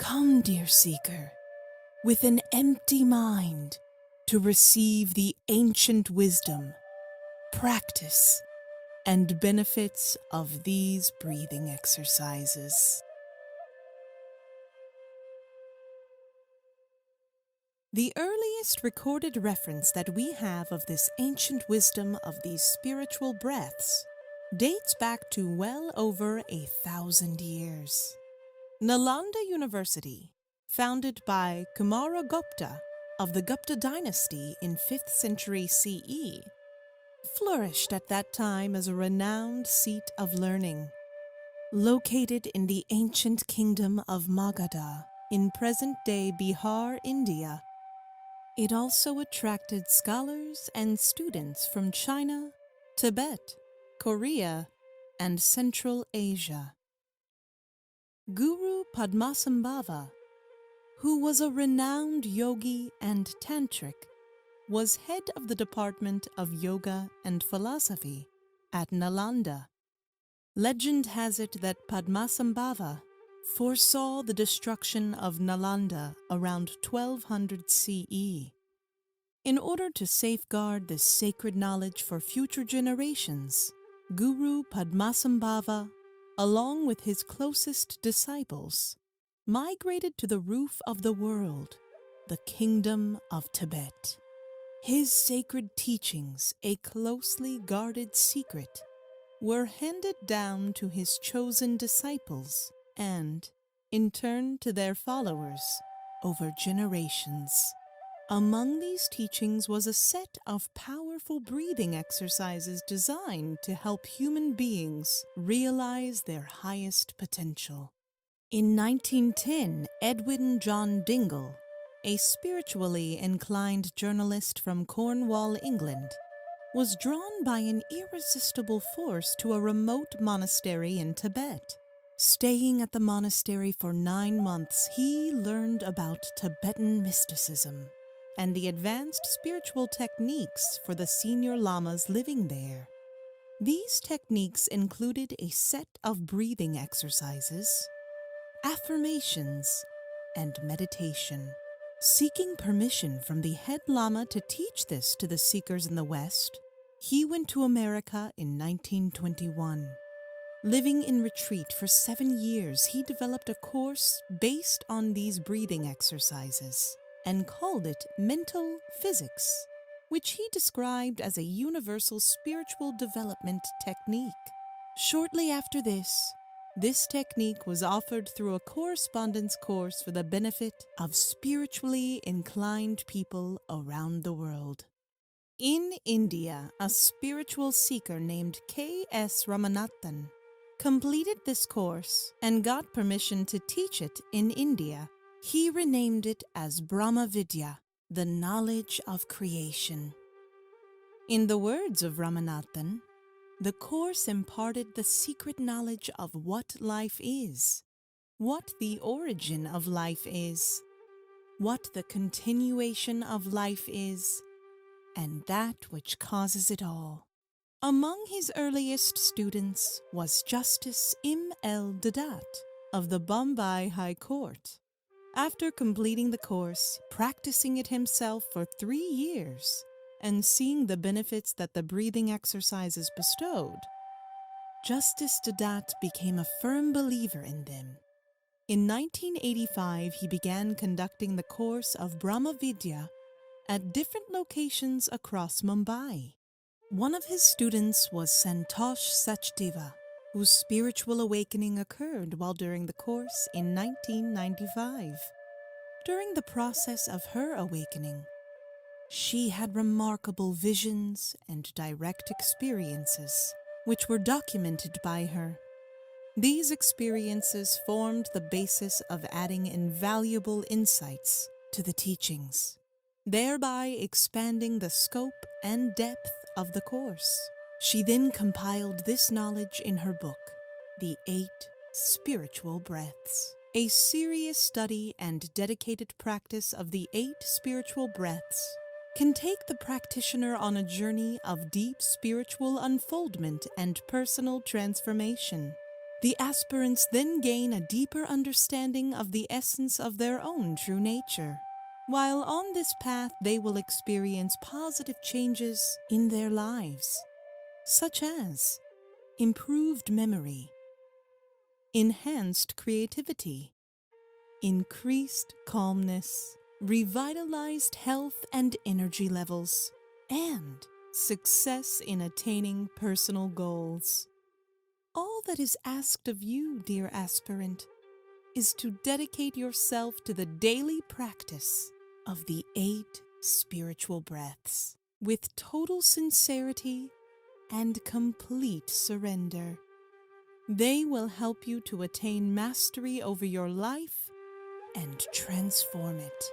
Come, dear seeker, with an empty mind to receive the ancient wisdom, practice, and benefits of these breathing exercises. The earliest recorded reference that we have of this ancient wisdom of these spiritual breaths dates back to well over 1,000 years. Nalanda University, founded by Kumaragupta of the Gupta dynasty in 5th century CE, flourished at that time as a renowned seat of learning. Located in the ancient kingdom of Magadha in present-day Bihar, India, it also attracted scholars and students from China, Tibet, Korea, and Central Asia. Guru Padmasambhava, who was a renowned yogi and tantric, was head of the Department of Yoga and Philosophy at Nalanda. Legend has it that Padmasambhava foresaw the destruction of Nalanda around 1200 CE. In order to safeguard this sacred knowledge for future generations, Guru Padmasambhava, along with his closest disciples, migrated to the roof of the world, the Kingdom of Tibet. His sacred teachings, a closely guarded secret, were handed down to his chosen disciples and, in turn, to their followers over generations. Among these teachings was a set of powerful breathing exercises designed to help human beings realize their highest potential. In 1910, Edwin John Dingle, a spiritually inclined journalist from Cornwall, England, was drawn by an irresistible force to a remote monastery in Tibet. Staying at the monastery for 9 months, he learned about Tibetan mysticism and the advanced spiritual techniques for the senior lamas living there. These techniques included a set of breathing exercises, affirmations, and meditation. Seeking permission from the head lama to teach this to the seekers in the West, he went to America in 1921. Living in retreat for 7 years, he developed a course based on these breathing exercises and called it mental physics, which he described as a universal spiritual development technique. Shortly after this technique was offered through a correspondence course for the benefit of spiritually inclined people around the world. In India, a spiritual seeker named K.S. Ramanathan completed this course and got permission to teach it in India. He renamed it as Brahma Vidya, the knowledge of creation. In the words of Ramanathan, the course imparted the secret knowledge of what life is, what the origin of life is, what the continuation of life is, and that which causes it all. Among his earliest students was Justice M.L. Deodat of the Bombay High Court. After completing the course, practicing it himself for 3 years, and seeing the benefits that the breathing exercises bestowed, Justice Deodat became a firm believer in them. In 1985, he began conducting the course of Brahma Vidya at different locations across Mumbai. One of his students was Santosh Sachdeva, whose spiritual awakening occurred while during the course in 1995. During the process of her awakening, she had remarkable visions and direct experiences, which were documented by her. These experiences formed the basis of adding invaluable insights to the teachings, thereby expanding the scope and depth of the course. She then compiled this knowledge in her book, The 8 Spiritual Breaths. A serious study and dedicated practice of the 8 spiritual breaths can take the practitioner on a journey of deep spiritual unfoldment and personal transformation. The aspirants then gain a deeper understanding of the essence of their own true nature. While on this path, they will experience positive changes in their lives, such as improved memory, enhanced creativity, increased calmness, revitalized health and energy levels, and success in attaining personal goals. All that is asked of you, dear aspirant, is to dedicate yourself to the daily practice of the 8 spiritual breaths with total sincerity and complete surrender. They will help you to attain mastery over your life and transform it.